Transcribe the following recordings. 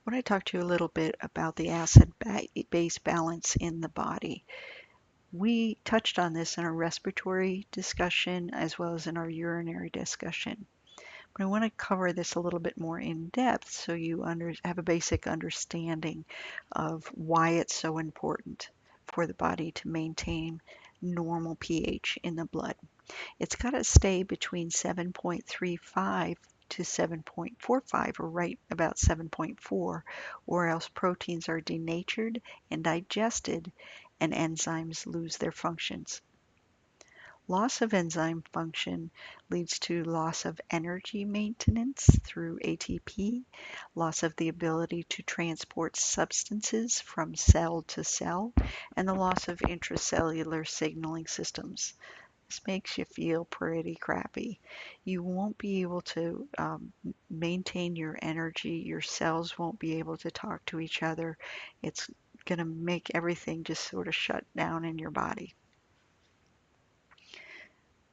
want to talk to you a little bit about the acid-base balance in the body. We touched on this in our respiratory discussion as well as in our urinary discussion. But I want to cover this a little bit more in depth so you have a basic understanding of why it's so important for the body to maintain normal pH in the blood. It's got to stay between 7.35 to 7.45, or right about 7.4, or else proteins are denatured and digested and enzymes lose their functions. Loss of enzyme function leads to loss of energy maintenance through ATP, loss of the ability to transport substances from cell to cell, and the loss of intracellular signaling systems. This makes you feel pretty crappy. You won't be able to maintain your energy. Your cells won't be able to talk to each other. It's going to make everything just sort of shut down in your body.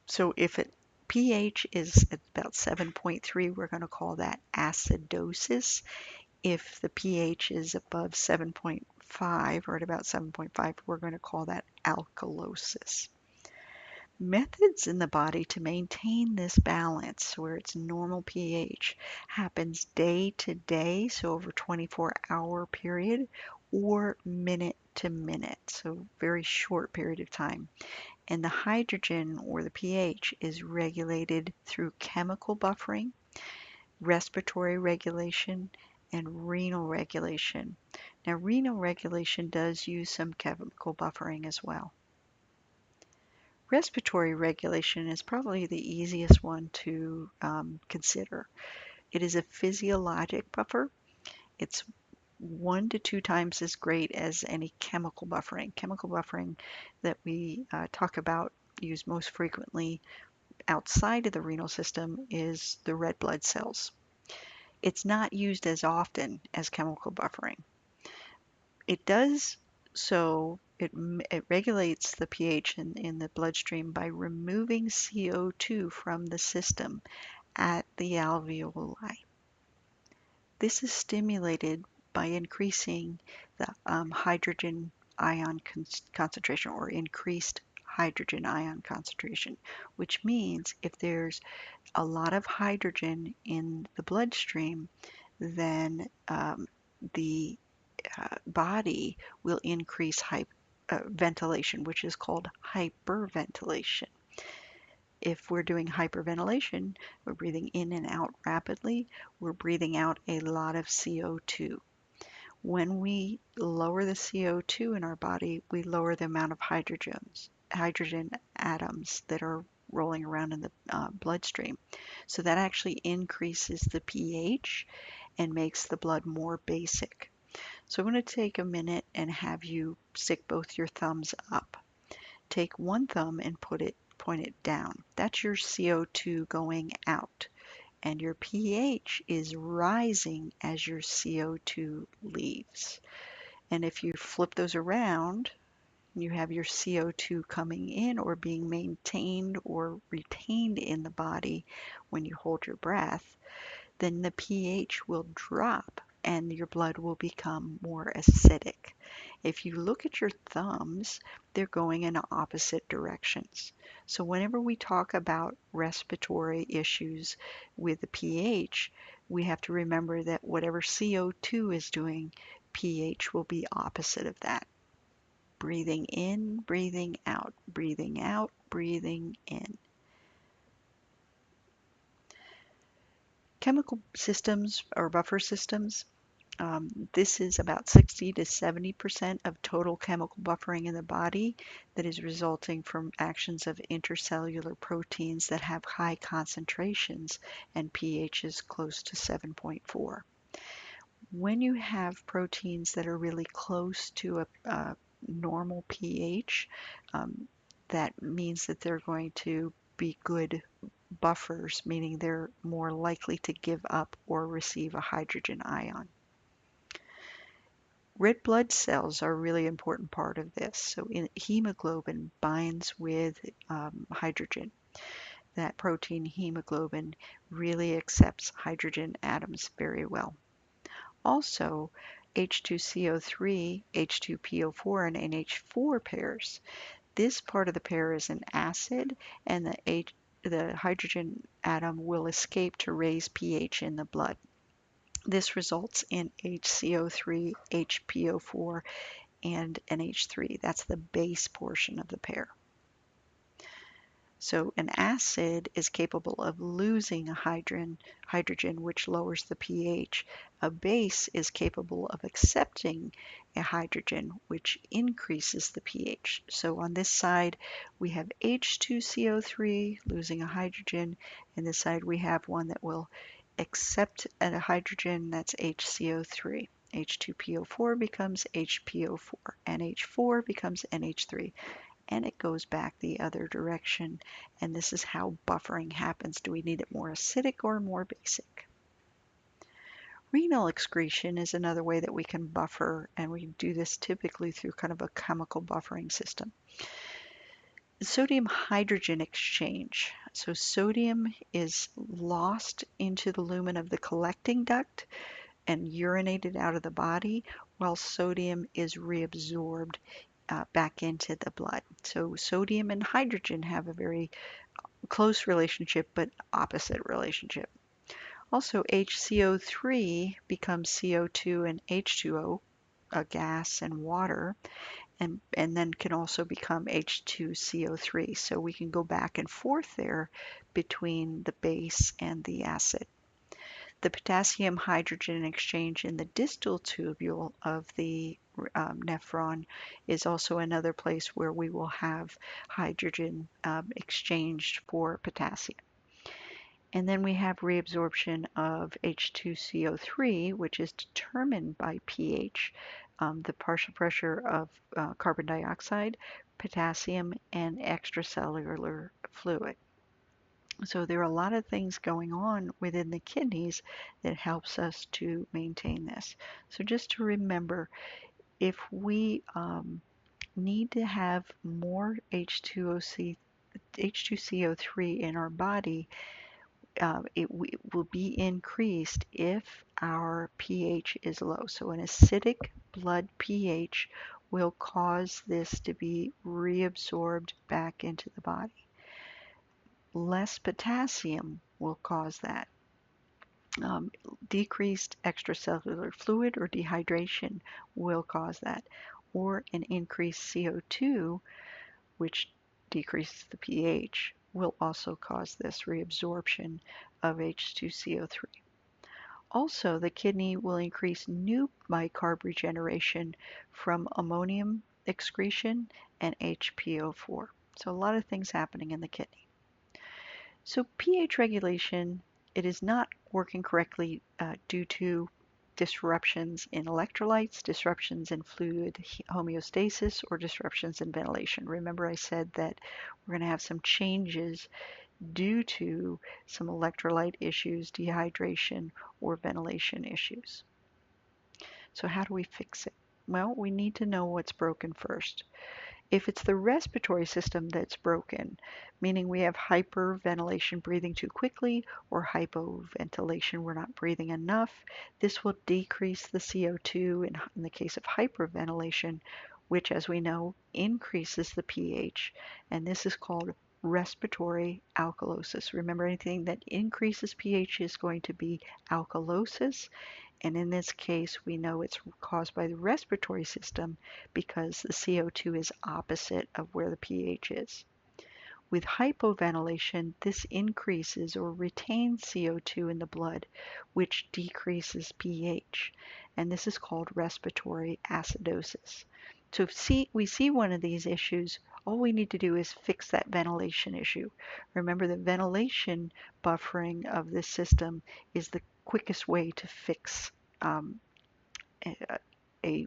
So if pH is at about 7.3, we're going to call that acidosis. If the pH is above 7.5 or at about 7.5, we're going to call that alkalosis. Methods in the body to maintain this balance where it's normal pH happens day to day, so over 24-hour period, or minute to minute, so very short period of time. And the hydrogen or the pH is regulated through chemical buffering, respiratory regulation, and renal regulation. Now, renal regulation does use some chemical buffering as well. Respiratory regulation is probably the easiest one to consider. It is a physiologic buffer. It's 1 to 2 times as great as any chemical buffering. Chemical buffering that we talk about, used most frequently outside of the renal system, is the red blood cells. It's not used as often as chemical buffering. It does so, it regulates the pH in the bloodstream by removing CO2 from the system at the alveoli. This is stimulated by increasing the hydrogen ion concentration, or increased hydrogen ion concentration, which means if there's a lot of hydrogen in the bloodstream, then the body will increase ventilation, which is called hyperventilation. If we're doing hyperventilation, we're breathing in and out rapidly, we're breathing out a lot of CO2. When we lower the CO2 in our body, we lower the amount of hydrogen atoms that are rolling around in the bloodstream. So that actually increases the pH and makes the blood more basic. So I'm going to take a minute and have you stick both your thumbs up. Take one thumb and point it down. That's your CO2 going out. And your pH is rising as your CO2 leaves. And if you flip those around, you have your CO2 coming in or being maintained or retained in the body when you hold your breath, then the pH will drop and your blood will become more acidic. If you look at your thumbs, they're going in opposite directions. So whenever we talk about respiratory issues with the pH, we have to remember that whatever CO2 is doing, pH will be opposite of that. Breathing in, breathing out, breathing out, breathing in. Chemical systems or buffer systems, this is about 60 to 70% of total chemical buffering in the body that is resulting from actions of intercellular proteins that have high concentrations and pHs close to 7.4. When you have proteins that are really close to a normal pH, that means that they're going to be good buffers, meaning they're more likely to give up or receive a hydrogen ion. Red blood cells are a really important part of this. So hemoglobin binds with hydrogen. That protein hemoglobin really accepts hydrogen atoms very well. Also, H2CO3, H2PO4, and NH4 pairs. This part of the pair is an acid, and the hydrogen atom will escape to raise pH in the blood. This results in HCO3, HPO4, and NH3. That's the base portion of the pair. So an acid is capable of losing a hydrogen, which lowers the pH. A base is capable of accepting a hydrogen, which increases the pH. So on this side, we have H2CO3 losing a hydrogen, and this side we have one that will accept a hydrogen, that's HCO3. H2PO4 becomes HPO4, NH4 becomes NH3, and it goes back the other direction. And this is how buffering happens. Do we need it more acidic or more basic? Renal excretion is another way that we can buffer, and we do this typically through kind of a chemical buffering system. Sodium hydrogen exchange. So sodium is lost into the lumen of the collecting duct and urinated out of the body, while sodium is reabsorbed back into the blood. So sodium and hydrogen have a very close relationship, but opposite relationship. Also, HCO3 becomes CO2 and H2O, a gas and water, and then can also become H2CO3. So we can go back and forth there between the base and the acid. The potassium hydrogen exchange in the distal tubule of the nephron is also another place where we will have hydrogen exchanged for potassium. And then we have reabsorption of H2CO3, which is determined by pH, the partial pressure of carbon dioxide, potassium, and extracellular fluid. So there are a lot of things going on within the kidneys that helps us to maintain this. So just to remember, if we need to have more H2CO3 in our body, it will be increased if our pH is low. So an acidic blood pH will cause this to be reabsorbed back into the body. Less potassium will cause that. Decreased extracellular fluid or dehydration will cause that. Or an increased CO2, which decreases the pH, will also cause this reabsorption of H2CO3. Also, the kidney will increase new bicarb regeneration from ammonium excretion and HPO4. So a lot of things happening in the kidney. So pH regulation, it is not working correctly due to disruptions in electrolytes, disruptions in fluid homeostasis, or disruptions in ventilation. Remember I said that we're going to have some changes due to some electrolyte issues, dehydration, or ventilation issues. So how do we fix it? Well, we need to know what's broken first. If it's the respiratory system that's broken, meaning we have hyperventilation, breathing too quickly, or hypoventilation, we're not breathing enough, this will decrease the CO2 in the case of hyperventilation, which, as we know, increases the pH, and this is called respiratory alkalosis. Remember, anything that increases pH is going to be alkalosis, and in this case, we know it's caused by the respiratory system because the CO2 is opposite of where the pH is. With hypoventilation, this increases or retains CO2 in the blood, which decreases pH, and this is called respiratory acidosis. So if we see one of these issues, all we need to do is fix that ventilation issue. Remember that ventilation buffering of this system is the quickest way to fix um, a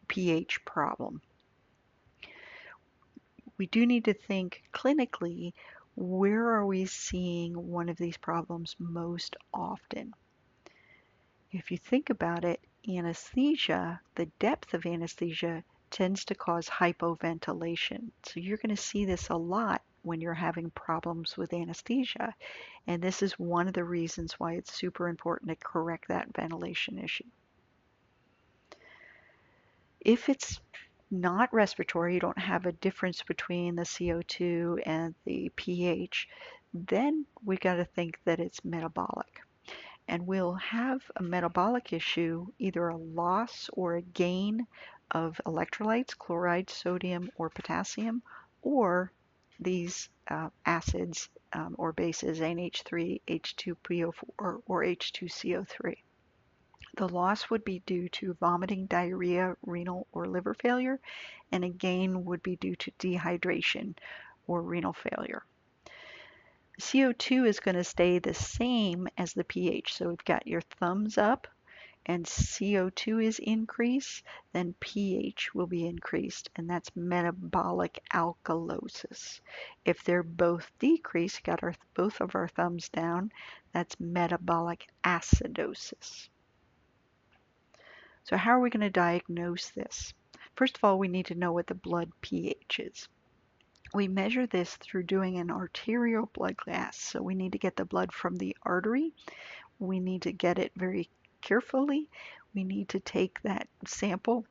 pH problem. We do need to think clinically, where are we seeing one of these problems most often? If you think about it, anesthesia, the depth of anesthesia tends to cause hypoventilation. So you're going to see this a lot when you're having problems with anesthesia. And this is one of the reasons why it's super important to correct that ventilation issue. If it's not respiratory, you don't have a difference between the CO2 and the pH, then we got to think that it's metabolic. And we'll have a metabolic issue, either a loss or a gain of electrolytes, chloride, sodium, or potassium, or these acids or bases, NH3, H2PO4, or H2CO3. The loss would be due to vomiting, diarrhea, renal or liver failure, and a gain would be due to dehydration or renal failure. CO2 is going to stay the same as the pH. So we've got your thumbs up and CO2 is increased, then pH will be increased, and that's metabolic alkalosis. If they're both decreased, got both of our thumbs down, that's metabolic acidosis. So how are we going to diagnose this? First of all, we need to know what the blood pH is. We measure this through doing an arterial blood gas. So we need to get the blood from the artery. We need to get it very carefully. We need to take that sample,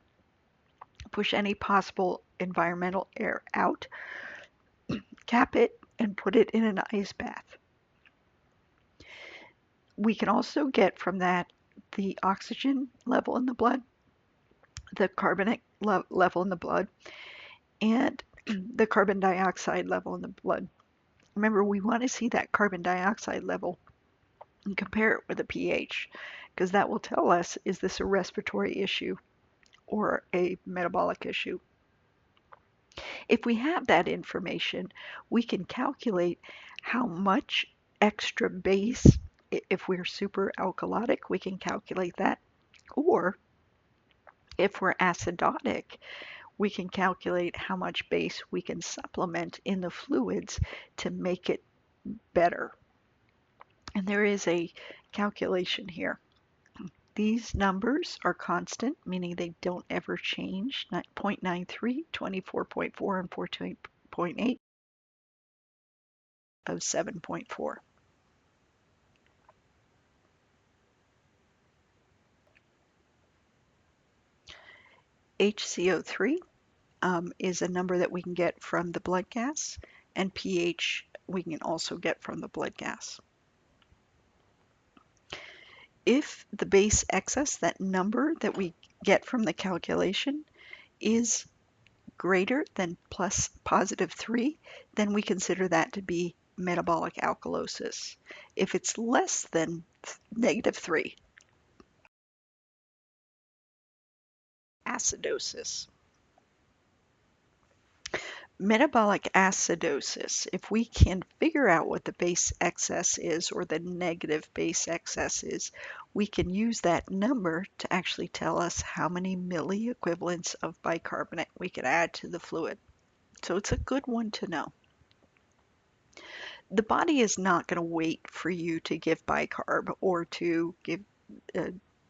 push any possible environmental air out, cap it, and put it in an ice bath. We can also get from that the oxygen level in the blood, the carbonate level in the blood, and the carbon dioxide level in the blood. Remember, we want to see that carbon dioxide level and compare it with the pH, because that will tell us, is this a respiratory issue or a metabolic issue? If we have that information, we can calculate how much extra base, if we're super alkalotic, we can calculate that. Or if we're acidotic, we can calculate how much base we can supplement in the fluids to make it better. And there is a calculation here. These numbers are constant, meaning they don't ever change. 0.93, 24.4, and 14.8 of 7.4. HCO3 is a number that we can get from the blood gas, and pH we can also get from the blood gas. If the base excess, that number that we get from the calculation, is greater than plus positive 3, then we consider that to be metabolic alkalosis. If it's less than negative 3, acidosis. Metabolic acidosis, if we can figure out what the base excess is or the negative base excess is, we can use that number to actually tell us how many milliequivalents of bicarbonate we can add to the fluid. So it's a good one to know. The body is not going to wait for you to give bicarb or to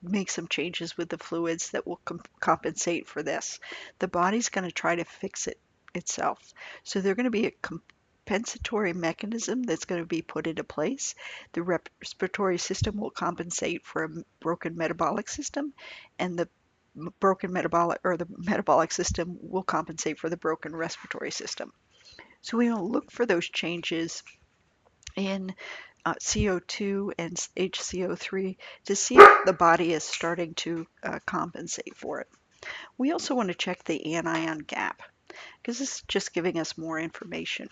make some changes with the fluids that will compensate for this. The body's going to try to fix it itself. So there's going to be a compensatory mechanism that's going to be put into place. The respiratory system will compensate for a broken metabolic system, and the broken metabolic or the metabolic system will compensate for the broken respiratory system. So we will look for those changes in CO2 and HCO3 to see if the body is starting to compensate for it. We also want to check the anion gap, because this is just giving us more information.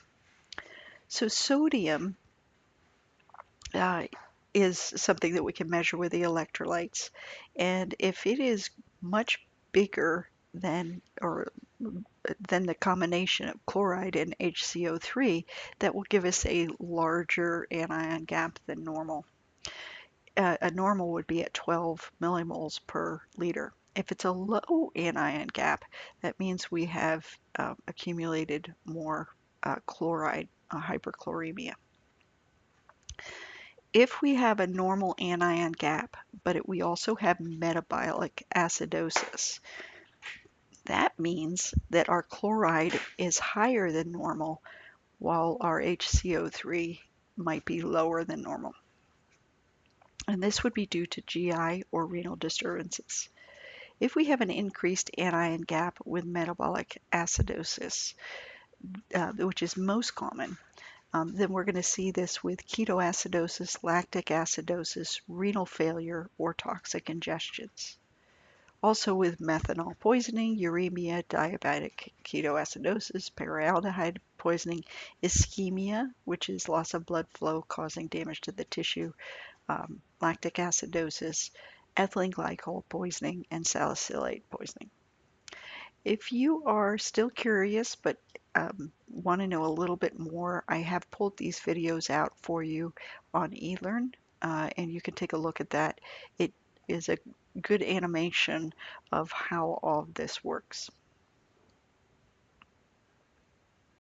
So sodium is something that we can measure with the electrolytes, and if it is much bigger than the combination of chloride and HCO3, that will give us a larger anion gap than normal. A normal would be at 12 millimoles per liter. If it's a low anion gap, that means we have accumulated more chloride, hyperchloremia. If we have a normal anion gap, but we also have metabolic acidosis, that means that our chloride is higher than normal, while our HCO3 might be lower than normal. And this would be due to GI or renal disturbances. If we have an increased anion gap with metabolic acidosis, which is most common, then we're going to see this with ketoacidosis, lactic acidosis, renal failure, or toxic ingestions. Also with methanol poisoning, uremia, diabetic ketoacidosis, paraldehyde poisoning, ischemia, which is loss of blood flow causing damage to the tissue, lactic acidosis, ethylene glycol poisoning, and salicylate poisoning. If you are still curious but want to know a little bit more, I have pulled these videos out for you on eLearn, and you can take a look at that. It is a good animation of how all of this works.